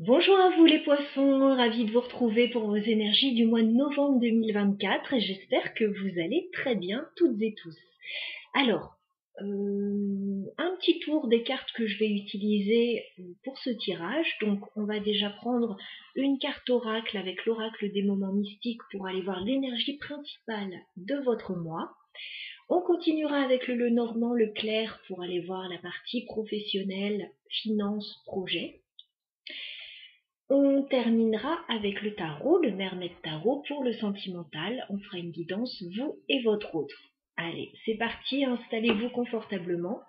Bonjour à vous les poissons, ravi de vous retrouver pour vos énergies du mois de novembre 2024 et j'espère que vous allez très bien toutes et tous. Alors, un petit tour des cartes que je vais utiliser pour ce tirage. Donc on va déjà prendre une carte oracle avec l'oracle des moments mystiques pour aller voir l'énergie principale de votre mois. On continuera avec le Lenormand, le clair pour aller voir la partie professionnelle, finance, projet. On terminera avec le tarot, le Mermaid Tarot pour le sentimental. On fera une guidance, vous et votre autre. Allez, c'est parti, installez-vous confortablement.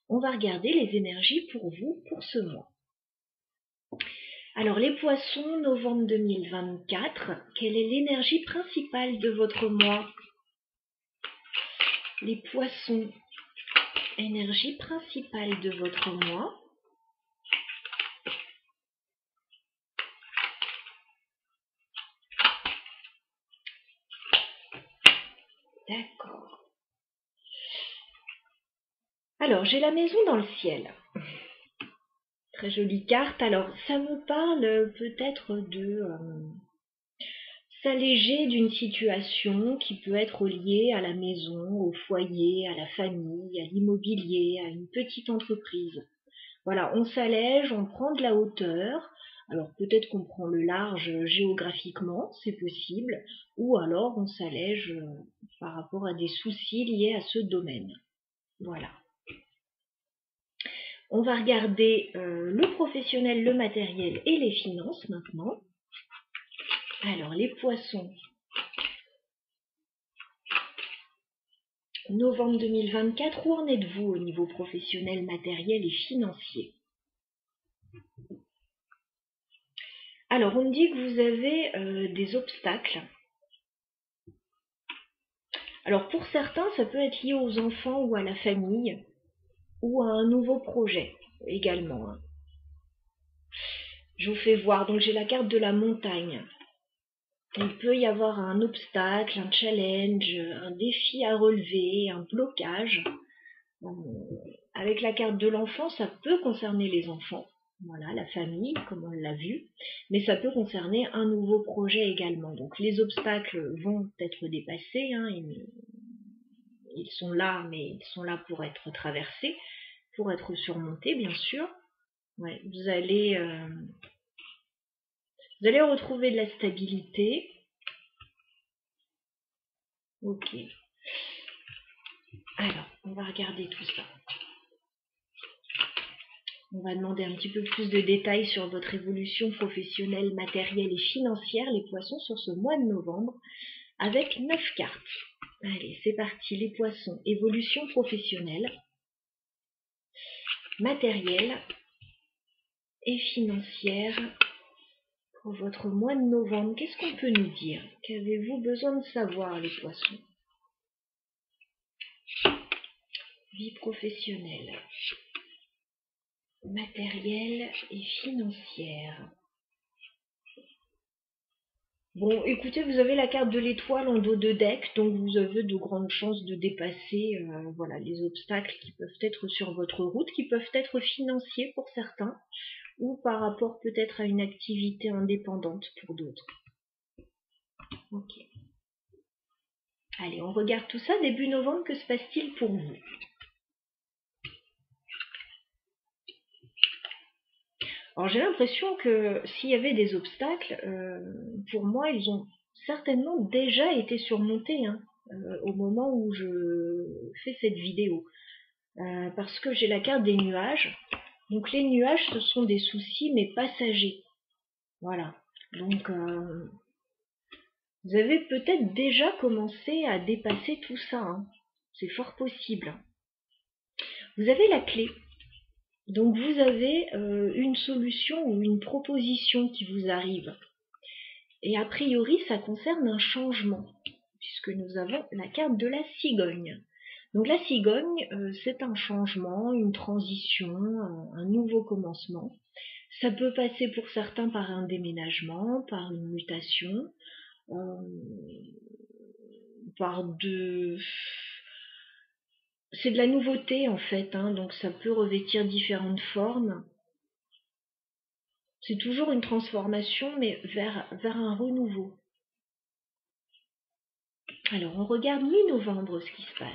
On va regarder les énergies pour vous pour ce mois. Alors les poissons, novembre 2024, quelle est l'énergie principale de votre mois? Les poissons, énergie principale de votre mois. D'accord. Alors, j'ai la maison dans le ciel. Très jolie carte. Alors, ça me parle peut-être de s'alléger d'une situation qui peut être liée à la maison, au foyer, à la famille, à l'immobilier, à une petite entreprise. Voilà, on s'allège, on prend de la hauteur. Alors peut-être qu'on prend le large géographiquement, c'est possible, ou alors on s'allège par rapport à des soucis liés à ce domaine. Voilà. On va regarder le professionnel, le matériel et les finances maintenant. Alors les poissons, novembre 2024, où en êtes-vous au niveau professionnel, matériel et financier? Alors on me dit que vous avez des obstacles. Alors pour certains, ça peut être lié aux enfants ou à la famille, ou à un nouveau projet également. Je vous fais voir, donc j'ai la carte de la montagne. Il peut y avoir un obstacle, un challenge, un défi à relever, un blocage. Avec la carte de l'enfant, ça peut concerner les enfants, voilà, la famille, comme on l'a vu, mais ça peut concerner un nouveau projet également. Donc les obstacles vont être dépassés, hein, ils sont là, mais ils sont là pour être traversés, pour être surmontés, bien sûr. Ouais, vous allez retrouver de la stabilité. Ok. Alors, on va regarder tout ça. On va demander un petit peu plus de détails sur votre évolution professionnelle, matérielle et financière, les poissons, sur ce mois de novembre, avec 9 cartes. Allez, c'est parti, les poissons. Évolution professionnelle, matérielle et financière pour votre mois de novembre. Qu'est-ce qu'on peut nous dire? Qu'avez-vous besoin de savoir, les poissons? Vie professionnelle, matérielle et financière. Bon, écoutez, vous avez la carte de l'étoile en dos de deck, donc vous avez de grandes chances de dépasser voilà, les obstacles qui peuvent être sur votre route, qui peuvent être financiers pour certains, ou par rapport peut-être à une activité indépendante pour d'autres. Ok. Allez, on regarde tout ça. Début novembre, que se passe-t-il pour vous? Alors j'ai l'impression que s'il y avait des obstacles, pour moi, ils ont certainement déjà été surmontés au moment où je fais cette vidéo. Parce que j'ai la carte des nuages. Donc les nuages, ce sont des soucis, mais passagers. Voilà. Donc vous avez peut-être déjà commencé à dépasser tout ça. Hein. C'est fort possible. Vous avez la clé. Donc vous avez une solution ou une proposition qui vous arrive. Et a priori, ça concerne un changement, puisque nous avons la carte de la cigogne. Donc la cigogne, c'est un changement, une transition, un nouveau commencement. Ça peut passer pour certains par un déménagement, par une mutation, par de... C'est de la nouveauté en fait, hein, donc ça peut revêtir différentes formes. C'est toujours une transformation, mais vers un renouveau. Alors, on regarde mi-novembre ce qui se passe.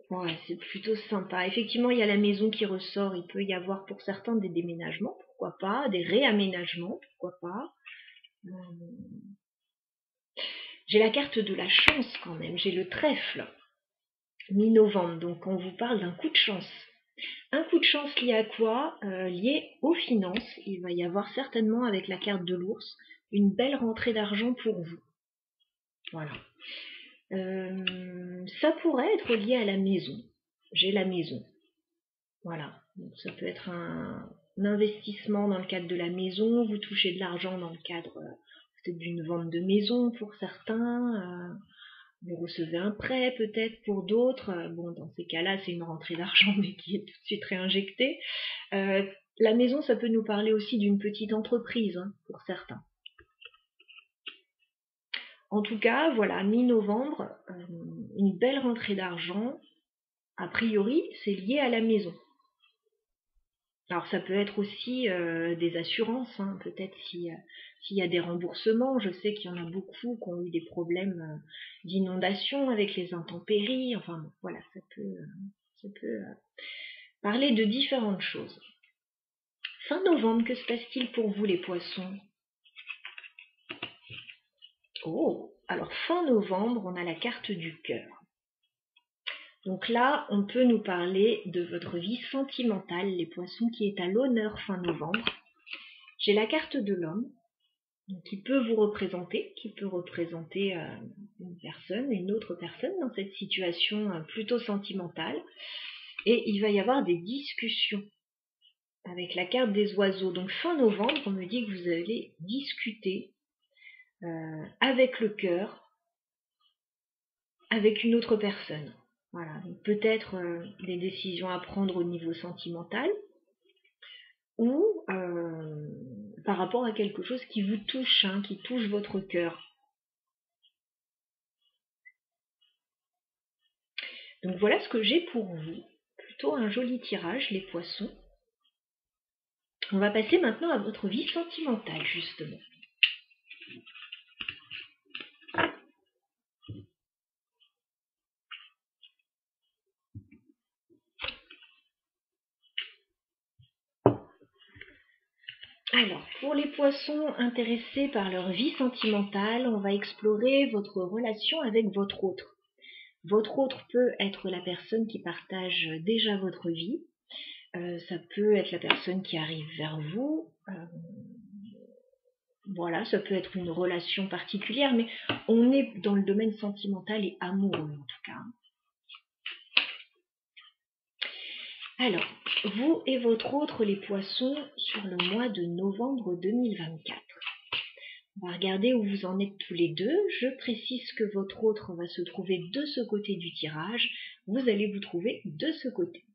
Ouais, c'est plutôt sympa. Effectivement, il y a la maison qui ressort. Il peut y avoir pour certains des déménagements, pourquoi pas, des réaménagements, pourquoi pas. J'ai la carte de la chance quand même. J'ai le trèfle, mi-novembre. Donc, on vous parle d'un coup de chance. Un coup de chance lié à quoi? Lié aux finances. Il va y avoir certainement, avec la carte de l'ours, une belle rentrée d'argent pour vous. Voilà. Ça pourrait être lié à la maison. J'ai la maison. Voilà. Donc, ça peut être un investissement dans le cadre de la maison. Vous touchez de l'argent dans le cadre peut-être d'une vente de maison pour certains. Vous recevez un prêt peut-être pour d'autres. Bon, dans ces cas-là, c'est une rentrée d'argent mais qui est tout de suite réinjectée. La maison, ça peut nous parler aussi d'une petite entreprise pour certains. En tout cas, voilà, mi-novembre, une belle rentrée d'argent. A priori, c'est lié à la maison. Alors ça peut être aussi des assurances, peut-être s'il y a des remboursements. Je sais qu'il y en a beaucoup qui ont eu des problèmes d'inondation avec les intempéries. Enfin bon, voilà, ça peut parler de différentes choses. Fin novembre, que se passe-t-il pour vous les poissons? Oh, alors fin novembre, on a la carte du cœur. Donc là, on peut nous parler de votre vie sentimentale, les poissons, qui est à l'honneur fin novembre. J'ai la carte de l'homme, qui peut vous représenter, qui peut représenter une autre personne dans cette situation plutôt sentimentale. Et il va y avoir des discussions avec la carte des oiseaux. Donc fin novembre, on me dit que vous allez discuter avec le cœur, avec une autre personne. Voilà, peut-être des décisions à prendre au niveau sentimental ou par rapport à quelque chose qui vous touche, qui touche votre cœur. Donc voilà ce que j'ai pour vous. Plutôt un joli tirage, les poissons. On va passer maintenant à votre vie sentimentale, justement. Alors, pour les poissons intéressés par leur vie sentimentale, on va explorer votre relation avec votre autre. Votre autre peut être la personne qui partage déjà votre vie. Ça peut être la personne qui arrive vers vous. Voilà, ça peut être une relation particulière, mais on est dans le domaine sentimental et amoureux en tout cas. Alors, vous et votre autre, les poissons, sur le mois de novembre 2024. On va regarder où vous en êtes tous les deux. Je précise que votre autre va se trouver de ce côté du tirage. Vous allez vous trouver de ce côté.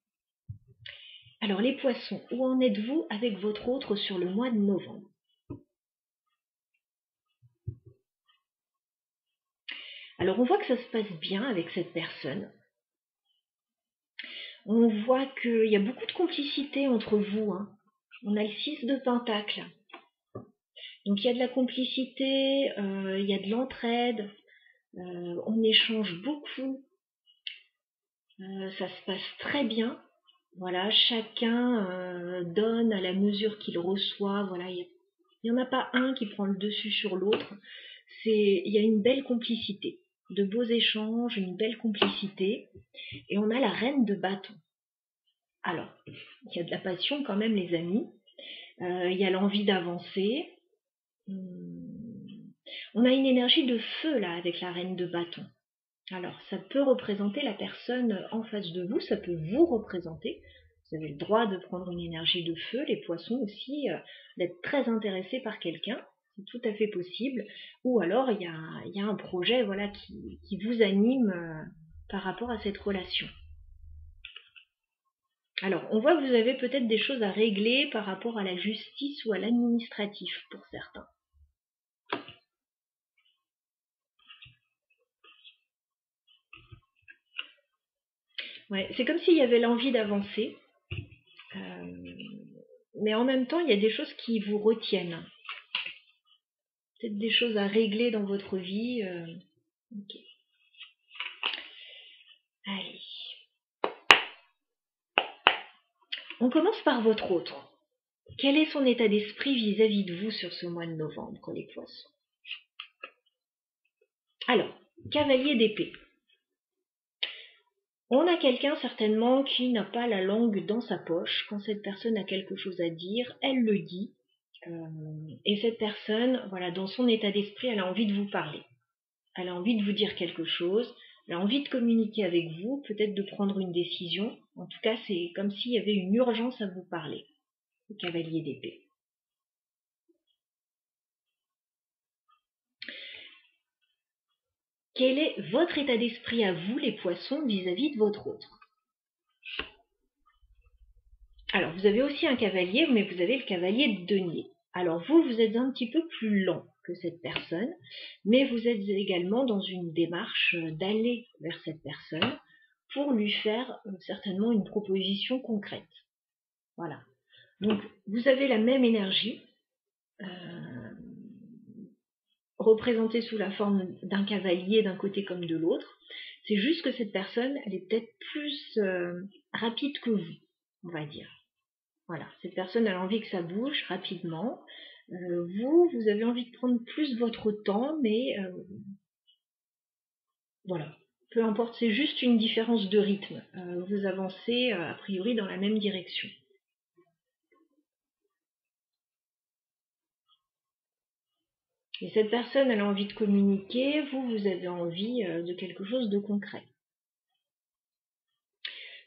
Alors les poissons, où en êtes-vous avec votre autre sur le mois de novembre? Alors on voit que ça se passe bien avec cette personne. On voit qu'il y a beaucoup de complicité entre vous. On a le 6 de Pentacle. Donc il y a de la complicité, il y a de l'entraide, on échange beaucoup, ça se passe très bien. Voilà, chacun donne à la mesure qu'il reçoit. Voilà, il n'y en a pas un qui prend le dessus sur l'autre. Il y a une belle complicité, de beaux échanges, une belle complicité. Et on a la reine de bâton. Alors, il y a de la passion quand même, les amis. Il y a l'envie d'avancer. On a une énergie de feu là avec la reine de bâton. Alors, ça peut représenter la personne en face de vous, ça peut vous représenter. Vous avez le droit de prendre une énergie de feu, les poissons aussi, d'être très intéressés par quelqu'un, c'est tout à fait possible. Ou alors, il y a un projet voilà, qui vous anime par rapport à cette relation. Alors, on voit que vous avez peut-être des choses à régler par rapport à la justice ou à l'administratif pour certains. Ouais, c'est comme s'il y avait l'envie d'avancer. Mais en même temps, il y a des choses qui vous retiennent. Peut-être des choses à régler dans votre vie. Ok. Allez. On commence par votre autre. Quel est son état d'esprit vis-à-vis de vous sur ce mois de novembre, les poissons? Alors, cavalier d'épée. On a quelqu'un certainement qui n'a pas la langue dans sa poche. Quand cette personne a quelque chose à dire, elle le dit. Et cette personne, voilà, dans son état d'esprit, elle a envie de vous parler. Elle a envie de vous dire quelque chose. Elle a envie de communiquer avec vous, peut-être de prendre une décision. En tout cas, c'est comme s'il y avait une urgence à vous parler. Le cavalier d'épée. Quel est votre état d'esprit à vous, les poissons, vis-à-vis de votre autre? Alors, vous avez aussi un cavalier, mais vous avez le cavalier de denier. Alors, vous êtes un petit peu plus lent que cette personne, mais vous êtes également dans une démarche d'aller vers cette personne pour lui faire certainement une proposition concrète. Voilà. Donc, vous avez la même énergie, représentée sous la forme d'un cavalier d'un côté comme de l'autre. C'est juste que cette personne, elle est peut-être plus rapide que vous, on va dire. Voilà, cette personne a envie que ça bouge rapidement. Vous avez envie de prendre plus votre temps, mais voilà, peu importe, c'est juste une différence de rythme. Vous avancez a priori dans la même direction. Et cette personne, elle a envie de communiquer, vous avez envie de quelque chose de concret.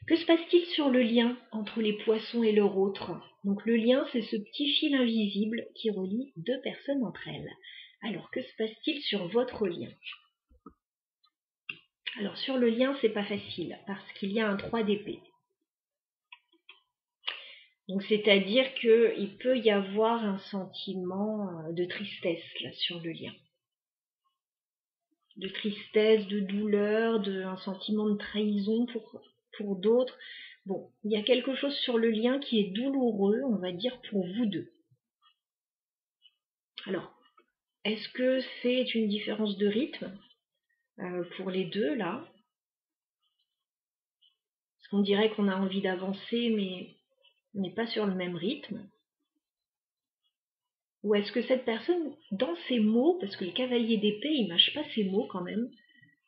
Que se passe-t-il sur le lien entre les poissons et leur autre? Donc le lien, c'est ce petit fil invisible qui relie deux personnes entre elles. Alors, que se passe-t-il sur votre lien? Alors sur le lien, c'est pas facile, parce qu'il y a un 3 d'épée. Donc c'est-à-dire qu'il peut y avoir un sentiment de tristesse là, sur le lien. De tristesse, de douleur, un sentiment de trahison pour d'autres. Bon, il y a quelque chose sur le lien qui est douloureux, on va dire, pour vous deux. Alors, est-ce que c'est une différence de rythme pour les deux, là? Parce qu'on dirait qu'on a envie d'avancer, mais on n'est pas sur le même rythme. Ou est-ce que cette personne, dans ses mots, parce que le cavalier d'épée, il mâche pas ses mots quand même,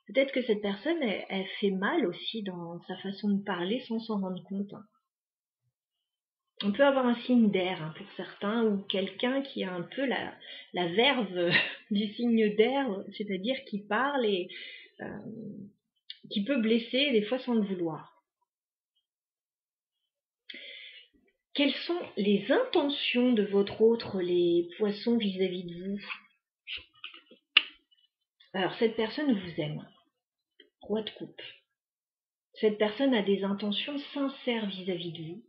peut-être que cette personne, elle fait mal aussi dans sa façon de parler sans s'en rendre compte. On peut avoir un signe d'air pour certains, ou quelqu'un qui a un peu la verve du signe d'air, c'est-à-dire qui parle et qui peut blesser des fois sans le vouloir. Quelles sont les intentions de votre autre, les poissons, vis-à-vis de vous? Alors, cette personne vous aime. Roi de coupe. Cette personne a des intentions sincères vis-à-vis de vous.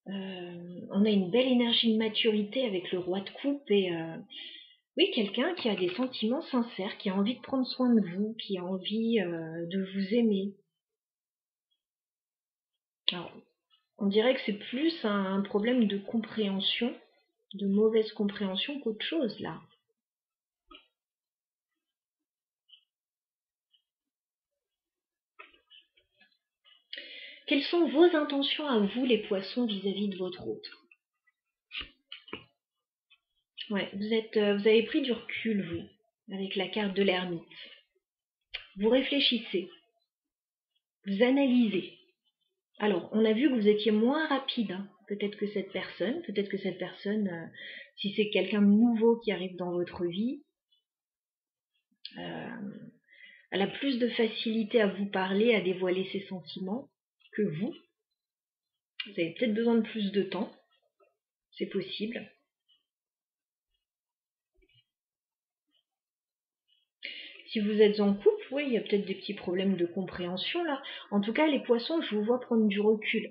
On a une belle énergie de maturité avec le roi de coupe et oui, quelqu'un qui a des sentiments sincères, qui a envie de prendre soin de vous, qui a envie de vous aimer. Alors, on dirait que c'est plus un problème de compréhension, de mauvaise compréhension qu'autre chose là. Quelles sont vos intentions à vous, les poissons, vis-à-vis de votre autre? Ouais, vous avez pris du recul, vous, avec la carte de l'ermite. Vous réfléchissez, vous analysez. Alors, on a vu que vous étiez moins rapide, peut-être que cette personne, si c'est quelqu'un de nouveau qui arrive dans votre vie, elle a plus de facilité à vous parler, à dévoiler ses sentiments que vous. Vous avez peut-être besoin de plus de temps, c'est possible. Si vous êtes en couple, oui, il y a peut-être des petits problèmes de compréhension là. En tout cas, les poissons, je vous vois prendre du recul.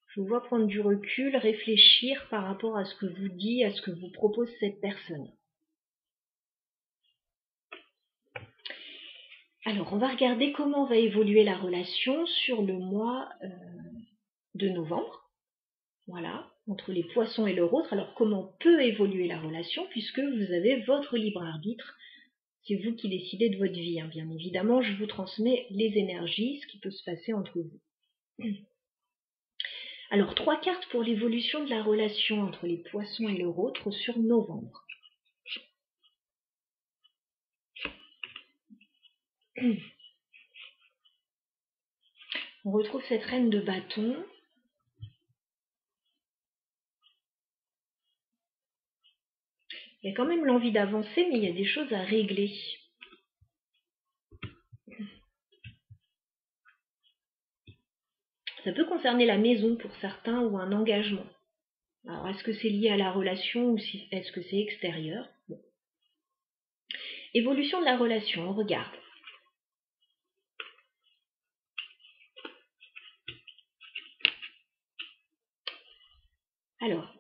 Je vous vois prendre du recul, réfléchir par rapport à ce que vous dit, à ce que vous propose cette personne. Alors, on va regarder comment va évoluer la relation sur le mois de novembre. Voilà, entre les poissons et leur autre. Alors comment peut évoluer la relation puisque vous avez votre libre arbitre. C'est vous qui décidez de votre vie, hein. Bien évidemment, je vous transmets les énergies, ce qui peut se passer entre vous. Alors, 3 cartes pour l'évolution de la relation entre les poissons et leur autre sur novembre. On retrouve cette reine de bâton. Il y a quand même l'envie d'avancer, mais il y a des choses à régler. Ça peut concerner la maison pour certains ou un engagement. Alors, est-ce que c'est lié à la relation ou est-ce que c'est extérieur? Bon. Évolution de la relation, on regarde. Alors,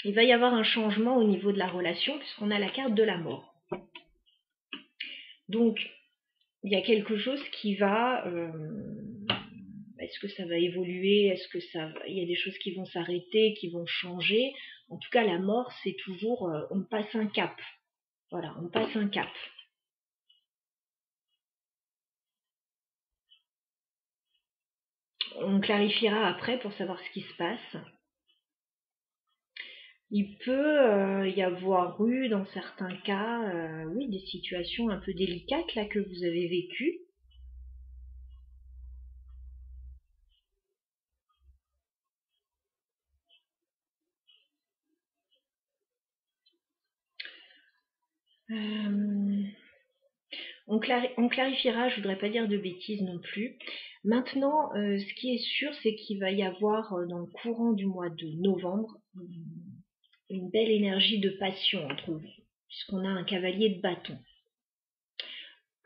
il va y avoir un changement au niveau de la relation puisqu'on a la carte de la mort. Donc, il y a quelque chose qui va... est-ce que ça va évoluer? Est-ce que il y a des choses qui vont s'arrêter, qui vont changer? En tout cas, la mort, c'est toujours... on passe un cap. Voilà, on passe un cap. On clarifiera après pour savoir ce qui se passe. Il peut y avoir eu, dans certains cas, oui, des situations un peu délicates là que vous avez vécues. On clarifiera, je voudrais pas dire de bêtises non plus. Maintenant, ce qui est sûr, c'est qu'il va y avoir dans le courant du mois de novembre une belle énergie de passion entre vous, puisqu'on a un cavalier de bâton.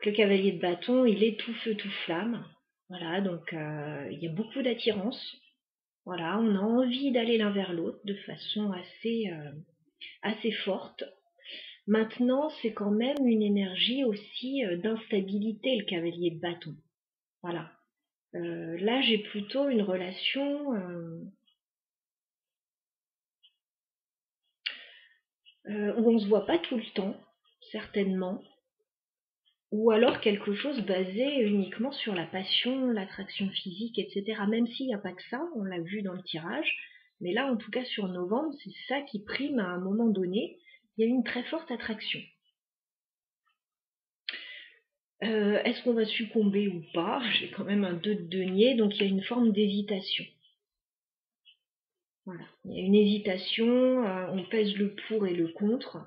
Le cavalier de bâton, il est tout feu, tout flamme. Voilà, donc il y a beaucoup d'attirance. Voilà, on a envie d'aller l'un vers l'autre de façon assez forte. Maintenant, c'est quand même une énergie aussi d'instabilité, le cavalier de bâton. Voilà. Là, j'ai plutôt une relation où on se voit pas tout le temps, certainement, ou alors quelque chose basé uniquement sur la passion, l'attraction physique, etc. Même s'il n'y a pas que ça, on l'a vu dans le tirage, mais là, en tout cas, sur novembre, c'est ça qui prime à un moment donné. Il y a une très forte attraction. Est-ce qu'on va succomber ou pas? J'ai quand même un 2 de denier, donc il y a une forme d'hésitation. Voilà, il y a une hésitation, on pèse le pour et le contre.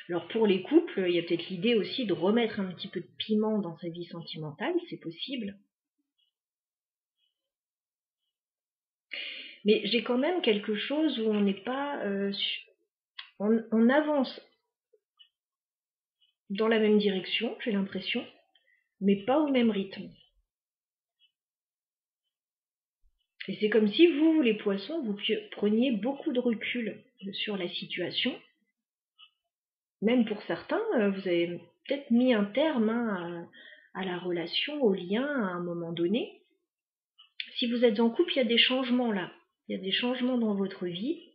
Alors pour les couples, il y a peut-être l'idée aussi de remettre un petit peu de piment dans sa vie sentimentale, c'est possible. Mais j'ai quand même quelque chose où on n'est pas... on avance dans la même direction, j'ai l'impression, mais pas au même rythme. Et c'est comme si vous, les poissons, vous preniez beaucoup de recul sur la situation. Même pour certains, vous avez peut-être mis un terme à la relation, au lien à un moment donné. Si vous êtes en couple, il y a des changements là. Il y a des changements dans votre vie.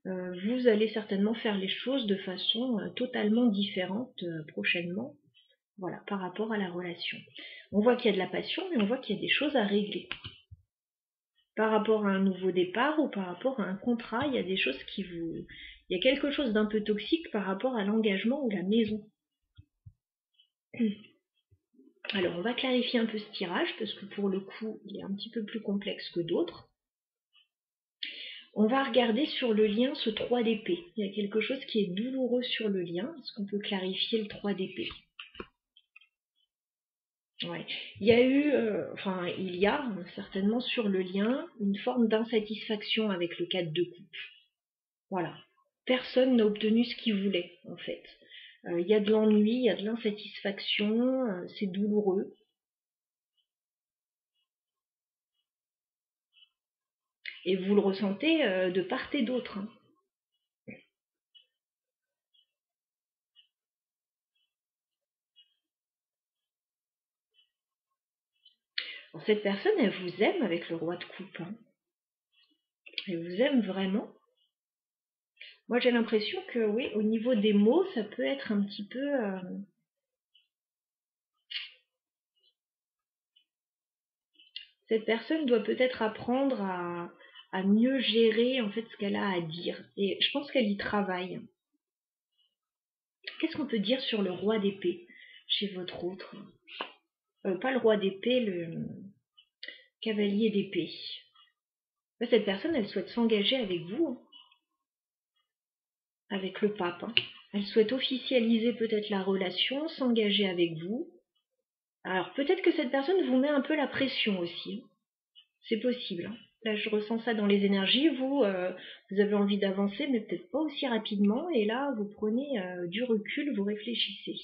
Vous allez certainement faire les choses de façon totalement différente prochainement, voilà, par rapport à la relation. On voit qu'il y a de la passion, mais on voit qu'il y a des choses à régler. Par rapport à un nouveau départ ou par rapport à un contrat, il y a des choses qui vous... Il y a quelque chose d'un peu toxique par rapport à l'engagement ou la maison. Alors, on va clarifier un peu ce tirage, parce que pour le coup, il est un petit peu plus complexe que d'autres. On va regarder sur le lien ce 3 d'épée. Il y a quelque chose qui est douloureux sur le lien. Est-ce qu'on peut clarifier le 3 d'épée? Ouais. Il y a eu, il y a certainement sur le lien une forme d'insatisfaction avec le 4 de coupe. Voilà. Personne n'a obtenu ce qu'il voulait, en fait. Il y a de l'ennui, il y a de l'insatisfaction, c'est douloureux. Et vous le ressentez de part et d'autre. Hein. Bon, cette personne, elle vous aime avec le roi de coupe. Hein. Elle vous aime vraiment. Moi, j'ai l'impression que oui, au niveau des mots, ça peut être un petit peu... Cette personne doit peut-être apprendre à mieux gérer en fait ce qu'elle a à dire. Et je pense qu'elle y travaille. Qu'est-ce qu'on peut dire sur le roi d'épée chez votre autre? Pas le roi d'épée, le cavalier d'épée. Cette personne, elle souhaite s'engager avec vous, hein, avec le pape. Hein. Elle souhaite officialiser peut-être la relation, s'engager avec vous. Alors peut-être que cette personne vous met un peu la pression aussi. Hein. C'est possible. Hein. Là, je ressens ça dans les énergies. Vous, vous avez envie d'avancer, mais peut-être pas aussi rapidement. Et là, vous prenez du recul, vous réfléchissez.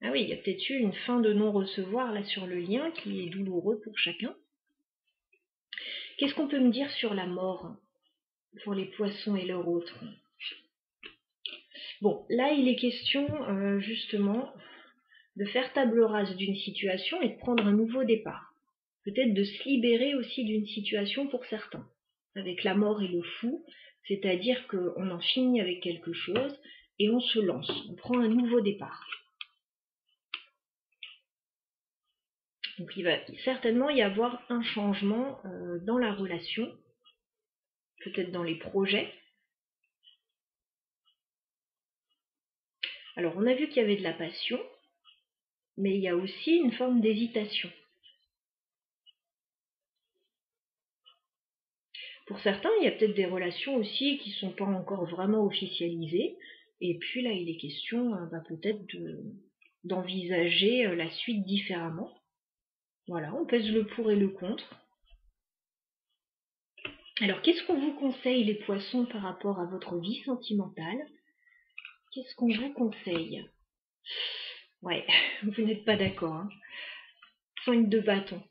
Ah oui, il y a peut-être eu une fin de non-recevoir là sur le lien qui est douloureux pour chacun. Qu'est-ce qu'on peut me dire sur la mort pour les poissons et leur autre? Bon, là, il est question justement de faire table rase d'une situation et de prendre un nouveau départ. Peut-être de se libérer aussi d'une situation pour certains, avec la mort et le fou, c'est-à-dire qu'on en finit avec quelque chose et on se lance, on prend un nouveau départ. Donc il va certainement y avoir un changement dans la relation, peut-être dans les projets. Alors on a vu qu'il y avait de la passion, mais il y a aussi une forme d'hésitation. Pour certains, il y a peut-être des relations aussi qui ne sont pas encore vraiment officialisées. Et puis là, il est question peut-être d'envisager la suite différemment. Voilà, on pèse le pour et le contre. Alors, qu'est-ce qu'on vous conseille, les poissons, par rapport à votre vie sentimentale? Qu'est-ce qu'on vous conseille? Ouais, vous n'êtes pas d'accord. Hein. 5 de bâton.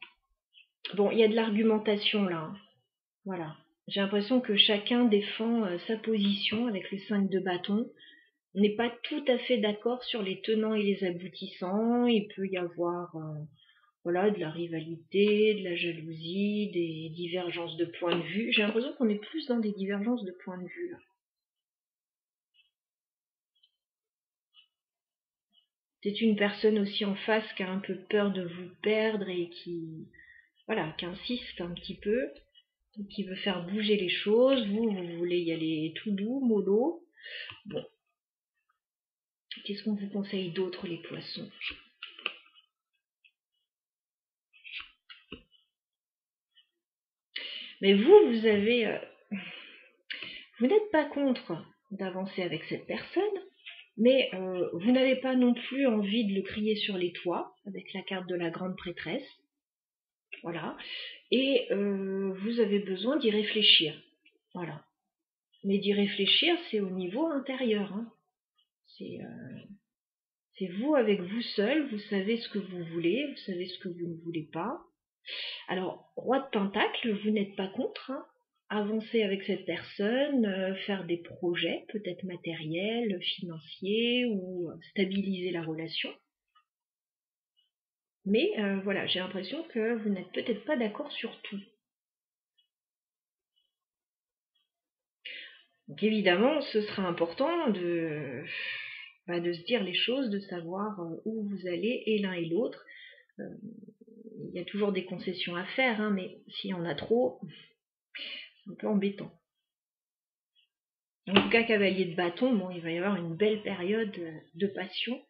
Bon, il y a de l'argumentation là. Hein. Voilà. J'ai l'impression que chacun défend sa position avec le 5 de bâton. On n'est pas tout à fait d'accord sur les tenants et les aboutissants. Il peut y avoir voilà, de la rivalité, de la jalousie, des divergences de points de vue. J'ai l'impression qu'on est plus dans des divergences de points de vue là. C'est une personne aussi en face qui a un peu peur de vous perdre et qui, voilà, qui insiste un petit peu, qui veut faire bouger les choses. Vous voulez y aller tout doux, mollo. Bon. Qu'est-ce qu'on vous conseille d'autre, les poissons? Mais vous avez... vous n'êtes pas contre d'avancer avec cette personne, mais vous n'avez pas non plus envie de le crier sur les toits, avec la carte de la grande prêtresse. Voilà. Et vous avez besoin d'y réfléchir. Voilà. Mais d'y réfléchir, c'est au niveau intérieur. Hein. C'est vous avec vous seul, vous savez ce que vous voulez, vous savez ce que vous ne voulez pas. Alors, roi de pentacle, vous n'êtes pas contre, hein. Avancer avec cette personne, faire des projets, peut-être matériels, financiers, ou stabiliser la relation. Mais voilà, j'ai l'impression que vous n'êtes peut-être pas d'accord sur tout. Donc évidemment, ce sera important de se dire les choses, de savoir où vous allez, et l'un et l'autre. Il y a toujours des concessions à faire, hein, mais s'il y en a trop, c'est un peu embêtant. En tout cas, cavalier de bâton, bon, il va y avoir une belle période de passion,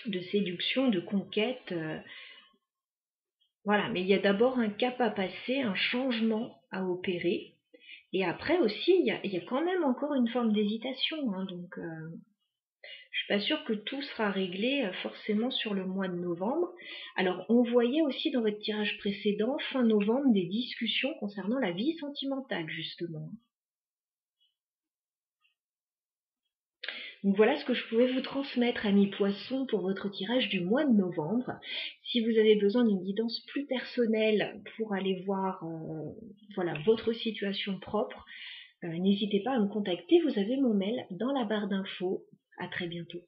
de séduction, de conquête. Voilà, mais il y a d'abord un cap à passer, un changement à opérer. Et après aussi, il y a quand même encore une forme d'hésitation. Hein, donc, je suis pas sûre que tout sera réglé forcément sur le mois de novembre. Alors, on voyait aussi dans votre tirage précédent, fin novembre, des discussions concernant la vie sentimentale, justement. Donc voilà ce que je pouvais vous transmettre, amis poissons, pour votre tirage du mois de novembre. Si vous avez besoin d'une guidance plus personnelle pour aller voir voilà, votre situation propre, n'hésitez pas à me contacter. Vous avez mon mail dans la barre d'infos. À très bientôt.